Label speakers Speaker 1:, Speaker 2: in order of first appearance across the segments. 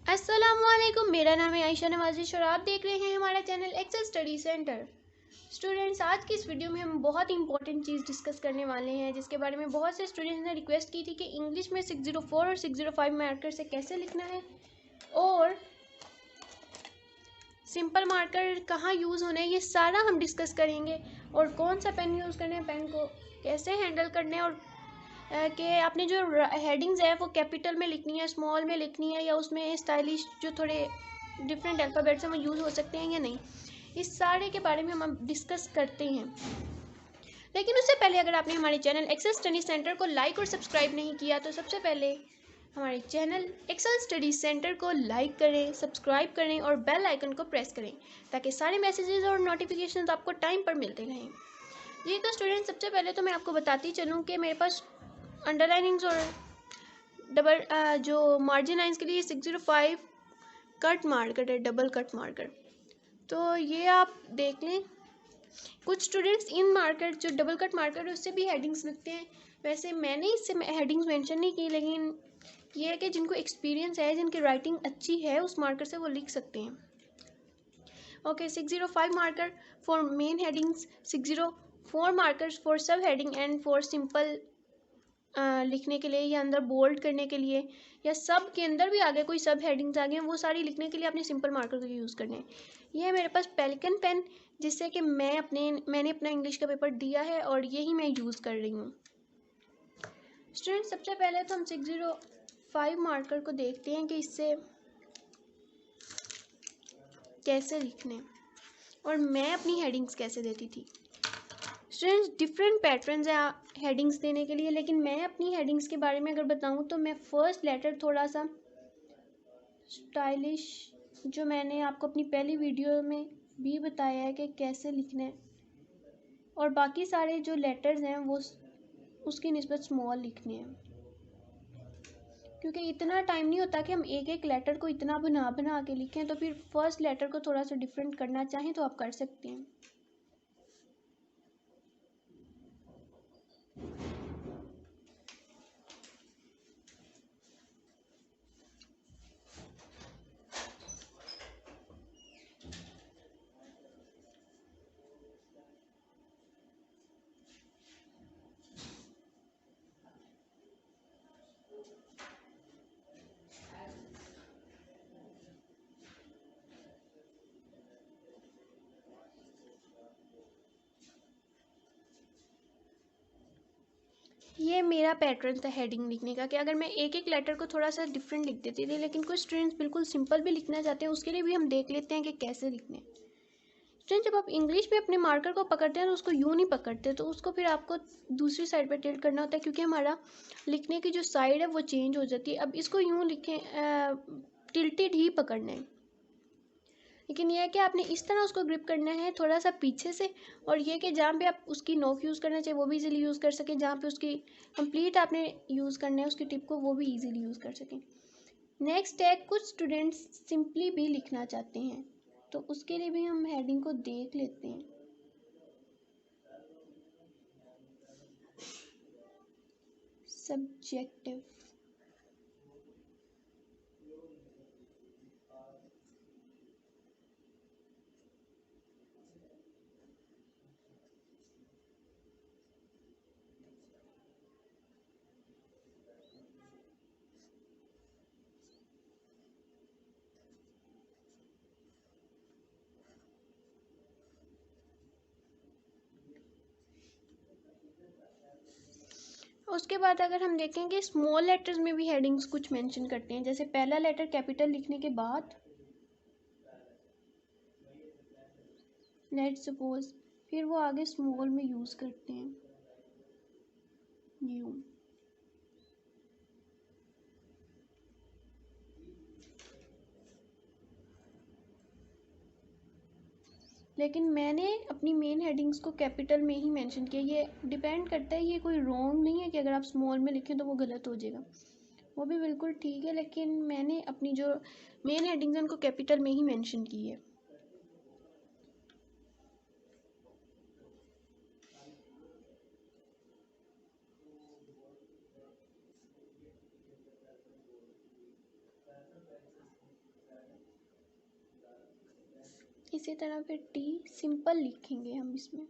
Speaker 1: अस्सलामुअलैकुम, मेरा नाम है आयशा नवाजिश और आप देख रहे हैं हमारा channel Excel Study Centre. Students, आज की इस वीडियो में हम बहुत इंपॉर्टेंट चीज़ डिस्कस करने वाले हैं जिसके बारे में बहुत से स्टूडेंट्स ने रिक्वेस्ट की थी कि इंग्लिश में 604 और 605 मार्कर से कैसे लिखना है और सिंपल मार्कर कहाँ यूज़ होना है, ये सारा हम डिस्कस करेंगे। और कौन सा पेन यूज़ करना है, पेन को कैसे हैंडल करना है, और कि आपने जो हेडिंग्स है वो कैपिटल में लिखनी है, स्मॉल में लिखनी है, या उसमें स्टाइलिश जो थोड़े डिफरेंट अल्फ़ाबेट्स हैं वो यूज़ हो सकते हैं या नहीं, इस सारे के बारे में हम डिस्कस करते हैं। लेकिन उससे पहले अगर आपने हमारे चैनल एक्सेल स्टडी सेंटर को लाइक और सब्सक्राइब नहीं किया तो सबसे पहले हमारे चैनल एक्सेल स्टडी सेंटर को लाइक करें, सब्सक्राइब करें और बेल आइकन को प्रेस करें ताकि सारे मैसेजेस और नोटिफिकेशंस आपको टाइम पर मिलते रहें। जी तो स्टूडेंट, सबसे पहले तो मैं आपको बताती चलूँ कि मेरे पास अंडरलाइनिंग्स और डबल जो मार्जिन लाइंस के लिए 605 कट मार्कर है, डबल कट मार्कर। तो ये आप देख लें, कुछ स्टूडेंट्स इन मार्कर जो डबल कट मार्कर है उससे भी हेडिंग्स लिखते हैं। वैसे मैंने इससे हेडिंग्स मेंशन नहीं की, लेकिन ये है कि जिनको एक्सपीरियंस है, जिनकी राइटिंग अच्छी है, उस मार्कर से वो लिख सकते हैं। Okay, 605 marker for main headings, 604 markers for सब हेडिंग एंड फॉर सिंपल लिखने के लिए, या अंदर बोल्ड करने के लिए, या सब के अंदर भी आगे कोई सब हेडिंग्स आ गए हैं वो सारी लिखने के लिए आपने सिंपल मार्कर को यूज़ करना है। ये है मेरे पास पेलिकन पेन, जिससे कि मैंने अपना इंग्लिश का पेपर दिया है और यही मैं यूज़ कर रही हूँ। स्टूडेंट, सबसे पहले तो हम 605 मार्कर को देखते हैं कि इससे कैसे लिखने और मैं अपनी हेडिंग्स कैसे देती थी। स्टूडेंट्स, डिफरेंट पैटर्न्स हैं हेडिंग्स देने के लिए, लेकिन मैं अपनी हेडिंग्स के बारे में अगर बताऊं तो मैं फर्स्ट लेटर थोड़ा सा स्टाइलिश, जो मैंने आपको अपनी पहली वीडियो में भी बताया है कि कैसे लिखना है, और बाकी सारे जो लेटर्स हैं वो उसकी निस्बत स्मॉल लिखने हैं, क्योंकि इतना टाइम नहीं होता कि हम एक एक लेटर को इतना बना बना के लिखें। तो फिर फर्स्ट लेटर को थोड़ा सा डिफरेंट करना चाहें तो आप कर सकते हैं। ये मेरा पैटर्न था हेडिंग लिखने का कि अगर मैं एक एक लेटर को थोड़ा सा डिफरेंट लिख देती थी, लेकिन कुछ स्टूडेंट्स बिल्कुल सिंपल भी लिखना चाहते हैं, उसके लिए भी हम देख लेते हैं कि कैसे लिखने हैं। स्टूडेंट, जब आप इंग्लिश में अपने मार्कर को पकड़ते हैं तो उसको यूँ नहीं पकड़ते, तो उसको फिर आपको दूसरी साइड पर टिल्ट करना होता है, क्योंकि हमारा लिखने की जो साइड है वो चेंज हो जाती है। अब इसको यूँ लिखें, टिल्टेड ही पकड़ना है, लेकिन यह है कि आपने इस तरह उसको ग्रिप करना है थोड़ा सा पीछे से, और ये कि जहाँ पे आप उसकी नोक यूज़ करना चाहिए वो भी इजीली यूज़ कर सकें, जहाँ पे उसकी कंप्लीट आपने यूज़ करना है उसकी टिप को, वो भी इजीली यूज़ कर सकें। नेक्स्ट है, कुछ स्टूडेंट्स सिंपली भी लिखना चाहते हैं, तो उसके लिए भी हम हेडिंग को देख लेते हैं। सब्जेक्टिव, उसके बाद अगर हम देखें कि स्मॉल लेटर्स में भी हेडिंग्स कुछ मेंशन करते हैं, जैसे पहला लेटर कैपिटल लिखने के बाद लेट्स सपोज फिर वो आगे स्मॉल में यूज़ करते हैं न्यू। लेकिन मैंने अपनी मेन हेडिंग्स को कैपिटल में ही मेंशन किया। ये डिपेंड करता है, ये कोई रॉन्ग नहीं है कि अगर आप स्मॉल में लिखें तो वो गलत हो जाएगा, वो भी बिल्कुल ठीक है, लेकिन मैंने अपनी जो मेन हेडिंग्स हैं उनको कैपिटल में ही मेंशन की है। इसी तरह फिर टी सिंपल लिखेंगे हम इसमें।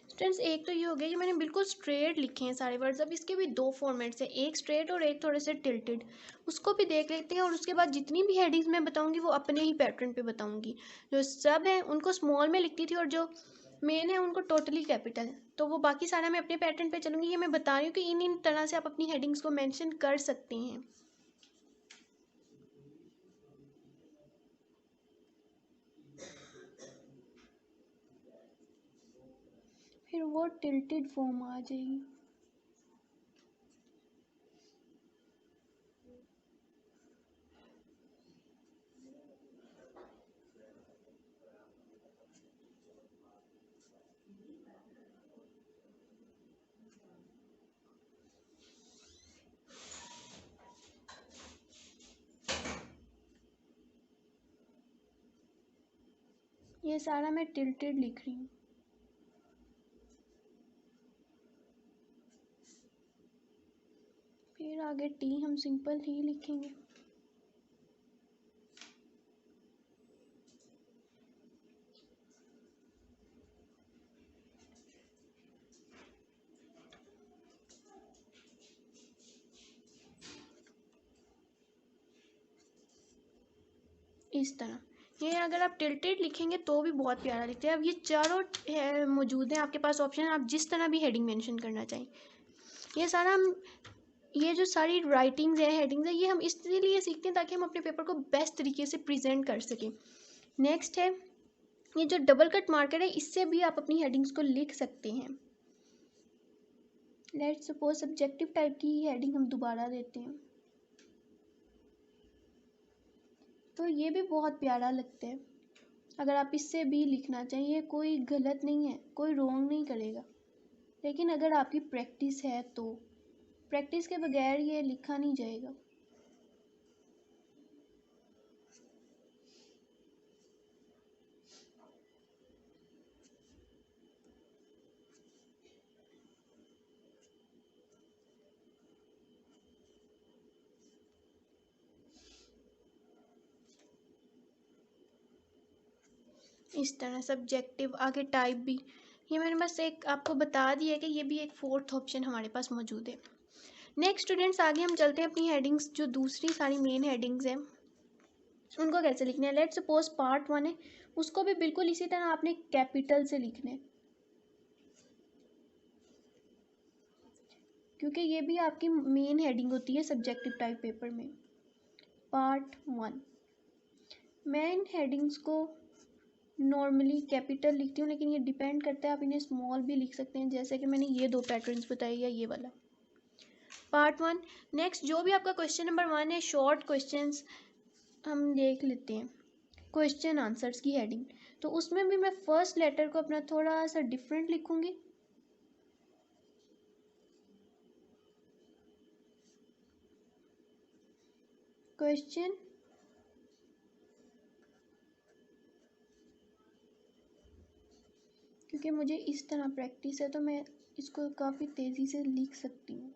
Speaker 1: स्टूडेंट्स एक तो ये हो गया कि मैंने बिल्कुल स्ट्रेट लिखे हैं सारे वर्ड्स। अब इसके भी दो फॉर्मेट्स हैं, एक स्ट्रेट और एक थोड़े से टिल्टेड। उसको भी देख लेते हैं और उसके बाद जितनी भी हेडिंग्स मैं बताऊंगी वो अपने ही पैटर्न पे बताऊंगी। जो सब है उनको स्मॉल में लिखती थी और जो मेन है उनको टोटली कैपिटल। तो वो बाकी सारा मैं अपने पैटर्न पे चलूँगी। ये मैं बता रही हूँ कि इन इन तरह से आप अपनी हेडिंग्स को मैंशन कर सकते हैं। फिर वो टिल्टेड फॉर्म आ जाएगी। ये सारा मैं टिल्टेड लिख रही हूँ। फिर आगे टी हम सिंपल ही लिखेंगे। इस तरह ये अगर आप टिल्टेड लिखेंगे तो भी बहुत प्यारा लिखते हैं। अब ये चारों मौजूद हैं आपके पास ऑप्शन, आप जिस तरह भी हेडिंग मेंशन करना चाहें। ये सारा हम ये जो सारी राइटिंग्स है हेडिंग्स है ये हम इसलिए सीखते हैं ताकि हम अपने पेपर को बेस्ट तरीके से प्रेजेंट कर सकें। नेक्स्ट है ये जो डबल कट मार्कर है, इससे भी आप अपनी हेडिंग्स को लिख सकते हैं। लेट्स सपोज सब्जेक्टिव टाइप की हेडिंग हम दोबारा देते हैं तो ये भी बहुत प्यारा लगता है। अगर आप इससे भी लिखना चाहिए कोई गलत नहीं है, कोई रॉन्ग नहीं करेगा। लेकिन अगर आपकी प्रैक्टिस है तो प्रैक्टिस के बगैर ये लिखा नहीं जाएगा। इस तरह सब्जेक्टिव आगे टाइप भी ये मैंने बस एक आपको बता दिया कि ये भी एक फोर्थ ऑप्शन हमारे पास मौजूद है। नेक्स्ट स्टूडेंट्स आगे हम चलते हैं अपनी हेडिंग्स जो दूसरी सारी मेन हेडिंग्स हैं उनको कैसे लिखना है। लेट्स सपोज पार्ट 1 है, उसको भी बिल्कुल इसी तरह आपने कैपिटल से लिखना है क्योंकि ये भी आपकी मेन हेडिंग होती है सब्जेक्टिव टाइप पेपर में। पार्ट 1 मैं इन हेडिंग्स को नॉर्मली कैपिटल लिखती हूँ लेकिन ये डिपेंड करता है, आप इन्हें स्मॉल भी लिख सकते हैं जैसे कि मैंने ये दो पैटर्न्स बताए या ये वाला। पार्ट 1 नेक्स्ट जो भी आपका क्वेश्चन नंबर 1 है शॉर्ट क्वेश्चंस हम देख लेते हैं। क्वेश्चन आंसर्स की हेडिंग तो उसमें भी मैं फर्स्ट लेटर को अपना थोड़ा सा डिफरेंट लिखूंगी। क्वेश्चन क्योंकि मुझे इस तरह प्रैक्टिस है तो मैं इसको काफ़ी तेज़ी से लिख सकती हूँ।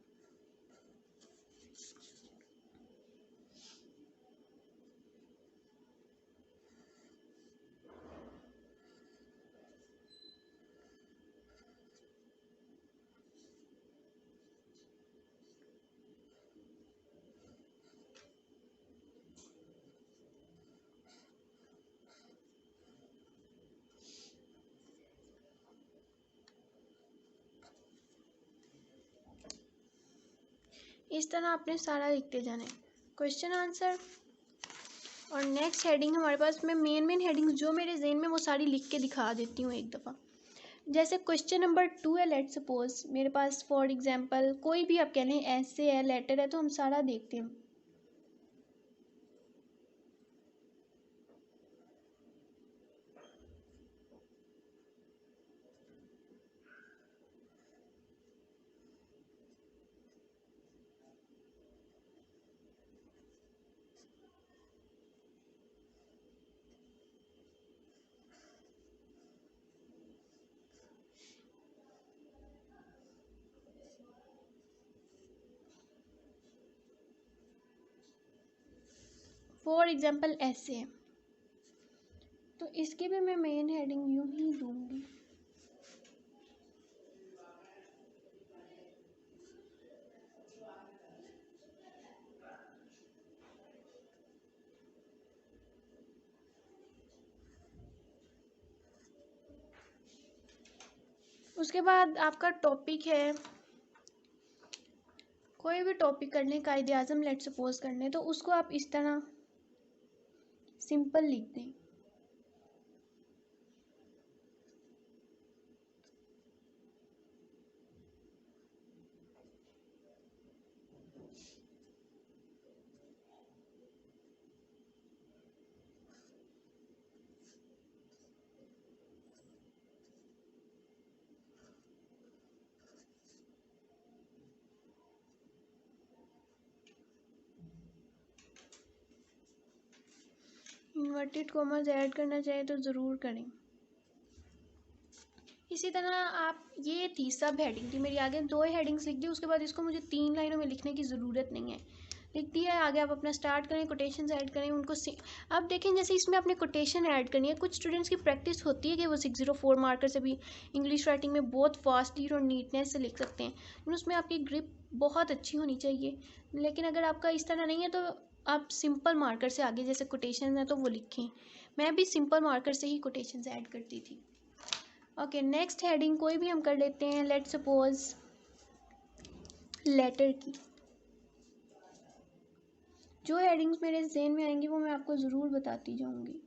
Speaker 1: इस तरह आपने सारा लिखते जाना है क्वेश्चन आंसर। और नेक्स्ट हेडिंग हमारे पास मैं मेन हेडिंग्स जो मेरे ज़हन में वो सारी लिख के दिखा देती हूँ एक दफ़ा। जैसे क्वेश्चन नंबर 2 है, लेट्स सपोज मेरे पास फॉर एग्जांपल कोई भी आप कह लें ऐसे है लेटर है तो हम सारा देखते हैं। फॉर एग्जाम्पल ऐसे, तो इसकी भी मैं मेन हेडिंग यूं ही दूंगी। उसके बाद आपका टॉपिक है, कोई भी टॉपिक करने का कायदे आज़म लेट सपोज करने, तो उसको आप इस तरह सिंपल लिख दें। इन्वर्टेड कॉमर्स ऐड करना चाहे तो ज़रूर करें। इसी तरह आप, ये थी सब हेडिंग थी मेरी, आगे 2 हेडिंग्स लिख दी। उसके बाद इसको मुझे 3 लाइनों में लिखने की ज़रूरत नहीं है, लिख दिया है। आगे आप अपना स्टार्ट करें, कोटेशंस ऐड करें उनको। अब देखें, जैसे इसमें आपने कोटेशन ऐड करनी है, कुछ स्टूडेंट्स की प्रैक्टिस होती है कि वो 604 मार्कर से भी इंग्लिश राइटिंग में बहुत फास्टली और नीटनेस से लिख सकते हैं, लेकिन उसमें आपकी ग्रिप बहुत अच्छी होनी चाहिए। लेकिन अगर आपका इस तरह नहीं है तो आप सिंपल मार्कर से आगे जैसे कोटेशन है तो वो लिखें। मैं भी सिंपल मार्कर से ही कोटेशंस ऐड करती थी। ओके, नेक्स्ट हेडिंग कोई भी हम कर लेते हैं, लेट्स सपोज लेटर की। जो हेडिंग्स मेरे ज़हन में आएंगी वो मैं आपको ज़रूर बताती जाऊंगी।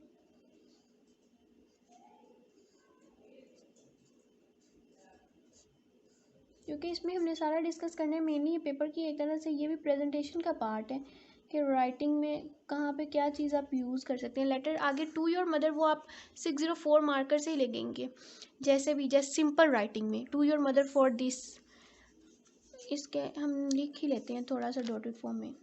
Speaker 1: क्योंकि इसमें हमने सारा डिस्कस करना है, मेनली पेपर की एक तरह से ये भी प्रेजेंटेशन का पार्ट है कि राइटिंग में कहाँ पे क्या चीज़ आप यूज़ कर सकते हैं। लेटर आगे टू योर मदर वो आप 604 मार्कर से ही लगेंगे, जैसे भी, जैसे सिंपल राइटिंग में to your mother for this, इसके हम लिख ही लेते हैं थोड़ा सा डॉटेड फॉर्म में।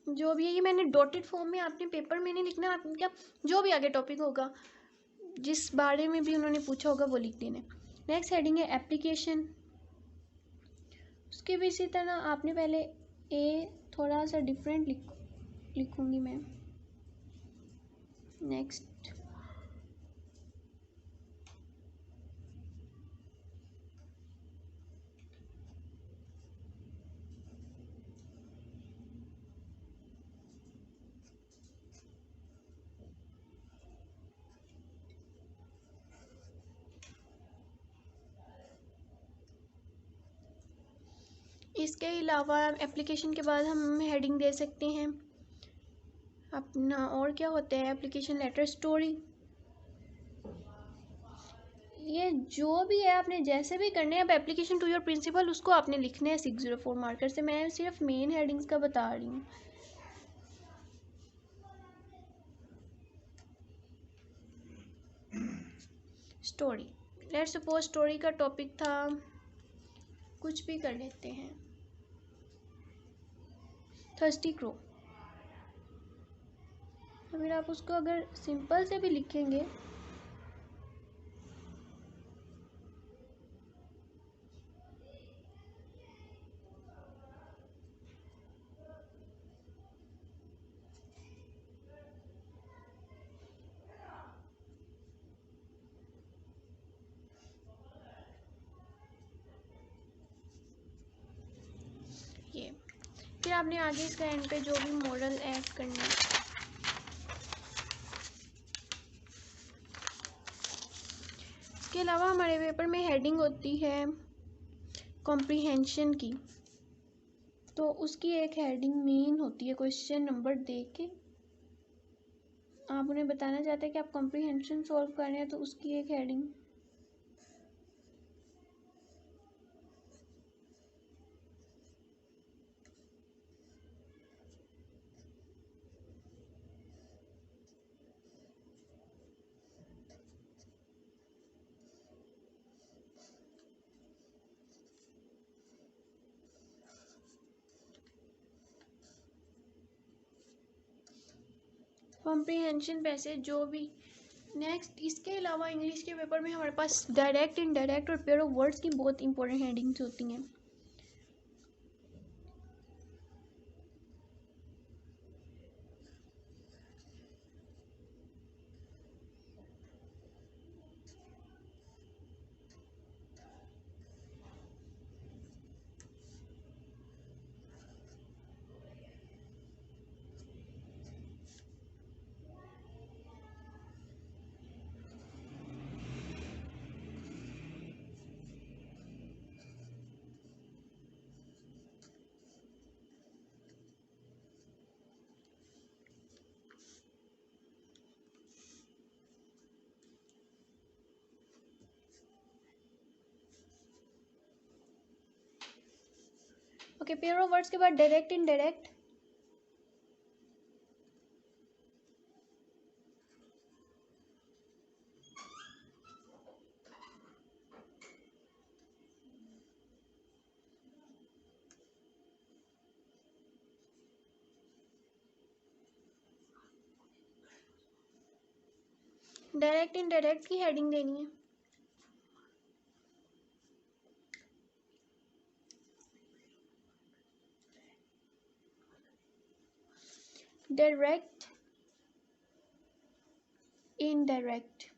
Speaker 1: जो भी है ये मैंने डॉटेड फॉर्म में, आपने पेपर में नहीं लिखना, आपने क्या, जो भी आगे टॉपिक होगा जिस बारे में भी उन्होंने पूछा होगा वो लिख देना। नेक्स्ट हेडिंग है एप्लीकेशन। उसके भी इसी तरह आपने पहले ए थोड़ा सा डिफरेंट लिखूंगी मैं। नेक्स्ट इसके अलावा एप्लीकेशन के बाद हम हेडिंग दे सकते हैं अपना, और क्या होता है एप्लीकेशन लेटर, स्टोरी। ये जो भी है आपने जैसे भी करने हैं, अब एप्लीकेशन टू योर प्रिंसिपल उसको आपने लिखने हैं 604 मार्कर से। मैं सिर्फ मेन हेडिंग्स का बता रही हूँ। स्टोरी, लेट्स सपोज स्टोरी का टॉपिक था, कुछ भी कर लेते हैं, थर्स्टी क्रो। तो फिर आप उसको अगर सिंपल से भी लिखेंगे ये, फिर आपने आगे इसका एंड पे जो भी मॉरल ऐड करना है। इसके अलावा हमारे पेपर में हेडिंग होती है कॉम्प्रीहेंशन की, तो उसकी एक हेडिंग मेन होती है, क्वेश्चन नंबर दे के आप उन्हें बताना चाहते हैं कि आप कॉम्प्रीहेंशन सॉल्व कर रहे हैं, तो उसकी एक हेडिंग। कॉम्प्रीहेंशन पैसेज जो भी। नेक्स्ट, इसके अलावा इंग्लिश के पेपर में हमारे पास डायरेक्ट, इनडायरेक्ट और पेयर ऑफ वर्ड्स की बहुत इंपॉर्टेंट हेडिंग्स होती हैं। ओके, पेयर ऑफ वर्ड्स के बाद डायरेक्ट, इनडायरेक्ट। डायरेक्ट, इनडायरेक्ट की हेडिंग देनी है। Direct, indirect.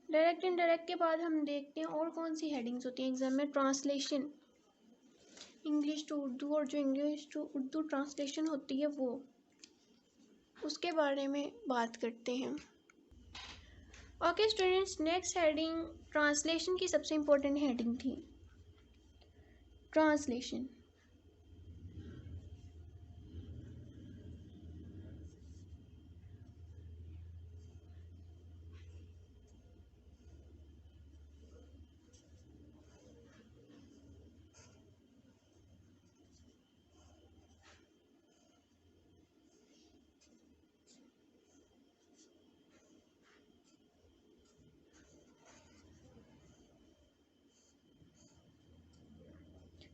Speaker 1: डायरेक्ट, इनडायरेक्ट के बाद हम देखते हैं और कौन सी हेडिंग्स होती हैं एग्जाम में। ट्रांसलेशन, इंग्लिश टू उर्दू, और जो इंग्लिश टू उर्दू ट्रांसलेशन होती है वो, उसके बारे में बात करते हैं। Okay students, next heading translation की सबसे इम्पोर्टेंट हेडिंग थी, ट्रांसलेशन।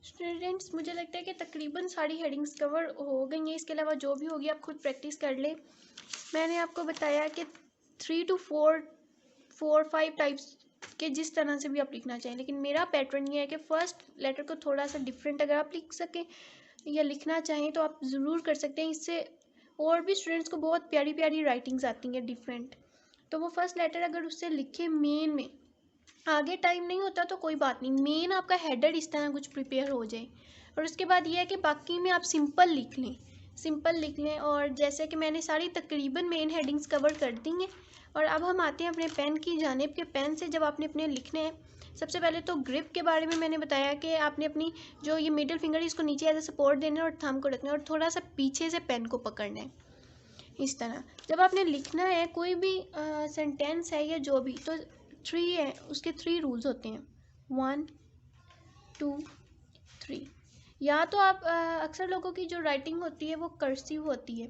Speaker 1: स्टूडेंट्स, मुझे लगता है कि तकरीबन सारी हेडिंग्स कवर हो गई हैं। इसके अलावा जो भी होगी आप खुद प्रैक्टिस कर ले। मैंने आपको बताया कि 3 to 4 टाइप्स के जिस तरह से भी आप लिखना चाहें, लेकिन मेरा पैटर्न ये है कि फ़र्स्ट लेटर को थोड़ा सा डिफरेंट अगर आप लिख सकें या लिखना चाहें तो आप ज़रूर कर सकते हैं। इससे और भी स्टूडेंट्स को बहुत प्यारी प्यारी राइटिंग्स आती हैं डिफरेंट, तो वो फर्स्ट लेटर अगर उससे लिखे मेन में, आगे टाइम नहीं होता तो कोई बात नहीं, मेन आपका हेडर इस तरह कुछ प्रिपेयर हो जाए। और उसके बाद ये है कि बाकी में आप सिंपल लिख लें, सिंपल लिख लें। और जैसे कि मैंने सारी तकरीबन मेन हेडिंग्स कवर कर दी हैं। और अब हम आते हैं अपने पेन की जानिब के। पेन से जब आपने अपने लिखने हैं, सबसे पहले तो ग्रिप के बारे में मैंने बताया कि आपने अपनी जो ये मिडिल फिंगर है इसको नीचे एज ए सपोर्ट देना है और थंब को रखना है और थोड़ा सा पीछे से पेन को पकड़ना है इस तरह। जब आपने लिखना है कोई भी सेंटेंस है या जो भी, तो 3 है, उसके 3 रूल्स होते हैं, 1 2 3। या तो आप अक्सर लोगों की जो राइटिंग होती है वो कर्सिव होती है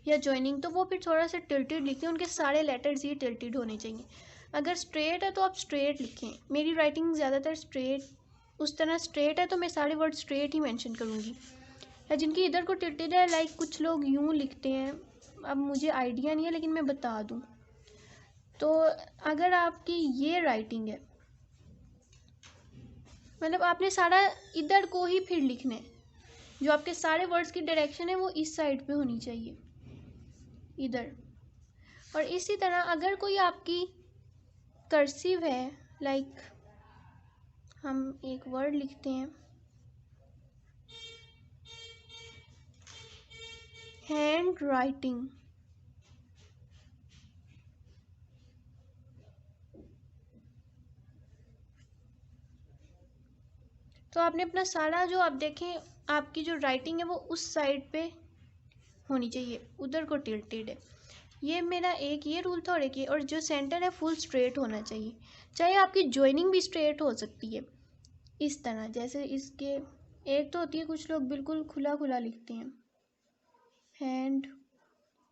Speaker 1: या जॉइनिंग, तो वो फिर थोड़ा सा टिल्टेड लिखते हैं, उनके सारे लेटर्स ही टिल्टेड होने चाहिए। अगर स्ट्रेट है तो आप स्ट्रेट लिखें। मेरी राइटिंग ज़्यादातर स्ट्रेट, उस तरह स्ट्रेट है तो मैं सारे वर्ड स्ट्रेट ही मेंशन करूँगी। या जिनकी इधर को टिल्टेड है, लाइक कुछ लोग यूँ लिखते हैं, अब मुझे आइडिया नहीं है लेकिन मैं बता दूँ। तो अगर आपकी ये राइटिंग है, मतलब आपने सारा इधर को ही फिर लिखना है, जो आपके सारे वर्ड्स की डायरेक्शन है वो इस साइड पे होनी चाहिए, इधर। और इसी तरह अगर कोई आपकी कर्सिव है, लाइक हम एक वर्ड लिखते हैं हैंड राइटिंग, तो आपने अपना सारा जो आप देखें आपकी जो राइटिंग है वो उस साइड पे होनी चाहिए, उधर को टिल्टेड है। ये मेरा एक ये रूल था। और एक ये, और जो सेंटर है फुल स्ट्रेट होना चाहिए, चाहे आपकी जॉइनिंग भी स्ट्रेट हो सकती है इस तरह, जैसे इसके एक तो होती है कुछ लोग बिल्कुल खुला खुला लिखते हैं, हैंड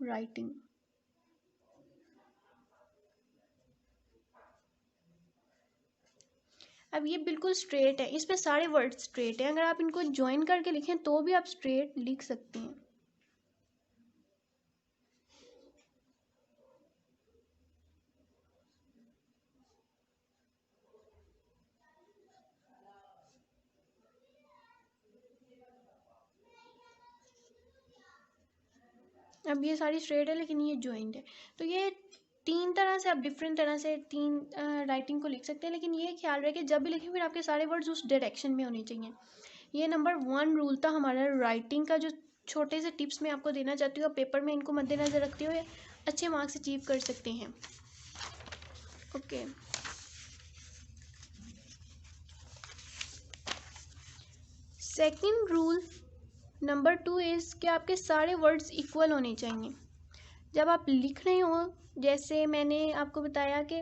Speaker 1: राइटिंग। अब ये बिल्कुल स्ट्रेट है, इसमें सारे वर्ड स्ट्रेट हैं, अगर आप इनको ज्वाइन करके लिखें तो भी आप स्ट्रेट लिख सकते हैं। अब ये सारी स्ट्रेट है लेकिन ये ज्वाइंट है, तो ये तीन तरह से आप डिफरेंट तरह से तीन राइटिंग को लिख सकते हैं, लेकिन ये ख्याल रखें जब भी लिखें फिर आपके सारे वर्ड्स उस डायरेक्शन में होने चाहिए। ये नंबर 1 रूल था हमारा राइटिंग का, जो छोटे से टिप्स मैं आपको देना चाहती हूँ, पेपर में इनको मद्देनजर रखते हुए अच्छे मार्क्स अचीव कर सकते हैं। Okay, second rule number 2 is कि आपके सारे वर्ड्स इक्वल होने चाहिए जब आप लिख रहे हो। जैसे मैंने आपको बताया कि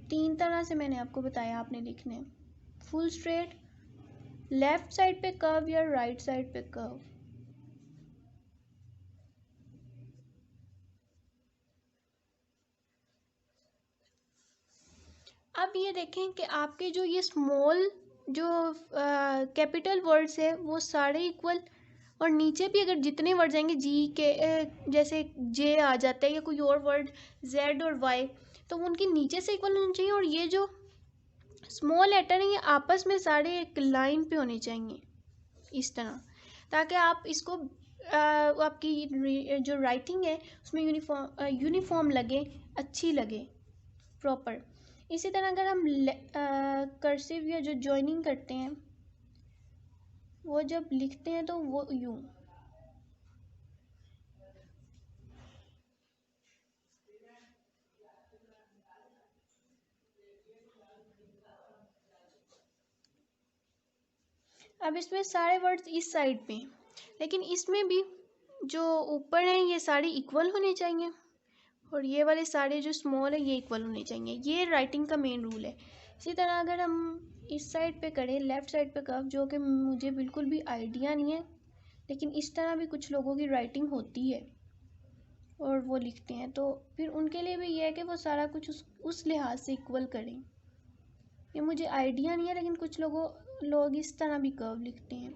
Speaker 1: तीन तरह से मैंने आपको बताया आपने लिखने, फुल स्ट्रेट, लेफ्ट साइड पे कर्व या राइट साइड पे कर्व। अब ये देखें कि आपके जो ये स्मॉल जो कैपिटल वर्ड्स है वो सारे इक्वल, और नीचे भी अगर जितने वर्ड जाएंगे जी के जैसे जे आ जाता है या कोई और वर्ड जेड और वाई, तो उनके नीचे से इक्वल होने चाहिए, और ये जो स्मॉल लेटर हैं ये आपस में सारे एक लाइन पे होने चाहिए इस तरह, ताकि आप इसको आपकी जो राइटिंग है उसमें यूनिफॉर्म लगे, अच्छी लगे, प्रॉपर। इसी तरह अगर हम कर्सिव या जो जॉइनिंग करते हैं वो जब लिखते हैं तो वो यूँ, अब इसमें सारे वर्ड्स इस साइड पे हैं, लेकिन इसमें भी जो ऊपर हैं ये सारे इक्वल होने चाहिए, और ये वाले सारे जो स्मॉल है ये इक्वल होने चाहिए। ये राइटिंग का मेन रूल है। इसी तरह अगर हम इस साइड पे करें, लेफ़्ट साइड पे कर्व, जो कि मुझे बिल्कुल भी आइडिया नहीं है, लेकिन इस तरह भी कुछ लोगों की राइटिंग होती है और वो लिखते हैं, तो फिर उनके लिए भी ये है कि वो सारा कुछ उस लिहाज से इक्वल करें। ये मुझे आइडिया नहीं है, लेकिन कुछ लोग इस तरह भी कर्व लिखते हैं,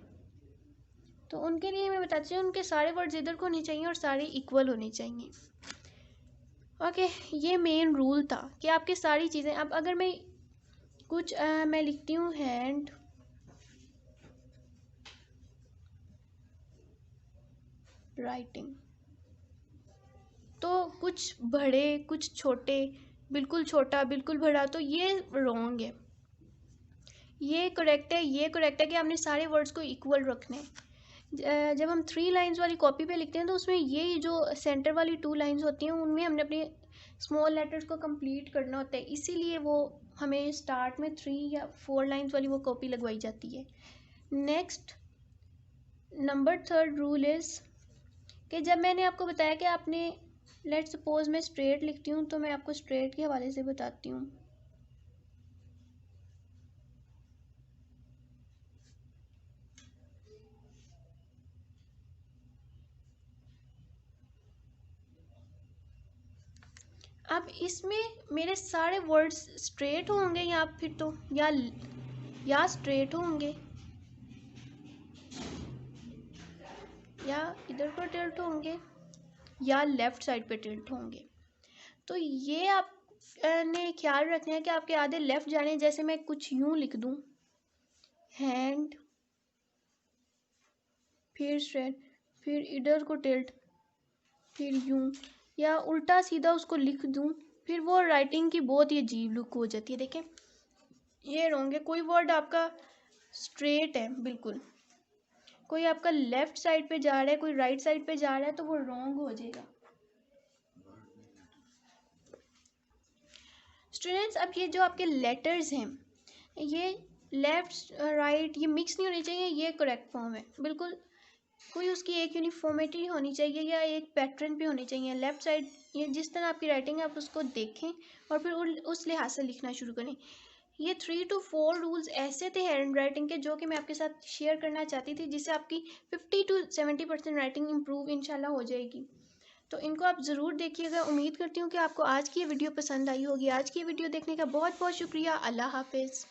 Speaker 1: तो उनके लिए मैं बताती हूँ उनके सारे वर्ड्स इधर को होने चाहिए और सारे इक्वल होने चाहिए। ओके, ये मेन रूल था कि आपकी सारी चीज़ें, अब अगर मैं कुछ मैं लिखती हूँ हैंड राइटिंग, तो कुछ बड़े कुछ छोटे, बिल्कुल छोटा बिल्कुल बड़ा, तो ये रॉन्ग है। ये करेक्ट है, ये करेक्ट है कि आपने सारे वर्ड्स को इक्वल रखने हैं। जब हम 3 लाइंस वाली कॉपी पे लिखते हैं तो उसमें ये जो सेंटर वाली 2 लाइंस होती हैं उनमें हमने अपने स्मॉल लेटर्स को कंप्लीट करना होता है, इसीलिए वो हमें स्टार्ट में 3 या 4 लाइंस वाली वो कॉपी लगवाई जाती है। नेक्स्ट नंबर 3 रूल इज़ कि जब मैंने आपको बताया कि आपने, लेट सपोज मैं स्ट्रेट लिखती हूँ तो मैं आपको स्ट्रेट के हवाले से बताती हूँ। अब इसमें मेरे सारे वर्ड्स स्ट्रेट होंगे या फिर तो या स्ट्रेट होंगे या इधर पर टिल्ट होंगे या लेफ़्ट साइड पे टिल्ट होंगे, तो ये आप ने ख्याल रखना है कि आपके आधे लेफ़्ट जा रहे हैं। जैसे मैं कुछ यूँ लिख दूँ, हैंड, फिर स्ट्रेट, फिर इधर को टिल्ट, फिर यूँ, या उल्टा सीधा उसको लिख दूँ, फिर वो राइटिंग की बहुत ही अजीब लुक हो जाती है। देखें ये रॉन्ग है, कोई वर्ड आपका स्ट्रेट है बिल्कुल, कोई आपका लेफ़्ट साइड पे जा रहा है, कोई राइट साइड पे जा रहा है, तो वो रॉन्ग हो जाएगा। स्टूडेंट्स, अब ये जो आपके लेटर्स हैं ये लेफ़्ट राइट ये मिक्स नहीं होने चाहिए, ये करेक्ट फॉर्म है बिल्कुल। कोई उसकी एक यूनिफॉर्मिटी होनी चाहिए या एक पैटर्न पे होनी चाहिए। लेफ़्ट साइड ये जिस तरह आपकी राइटिंग है आप उसको देखें और फिर उस लिहाज से लिखना शुरू करें। ये 3 to 4 रूल्स ऐसे थे हैंड राइटिंग के जो कि मैं आपके साथ शेयर करना चाहती थी, जिससे आपकी 50 to 70% राइटिंग इम्प्रूव इंशाल्लाह हो जाएगी। तो इनको आप ज़रूर देखिएगा। उम्मीद करती हूँ कि आपको आज की ये वीडियो पसंद आई होगी। आज की वीडियो देखने का बहुत बहुत शुक्रिया। अल्लाह हाफिज़।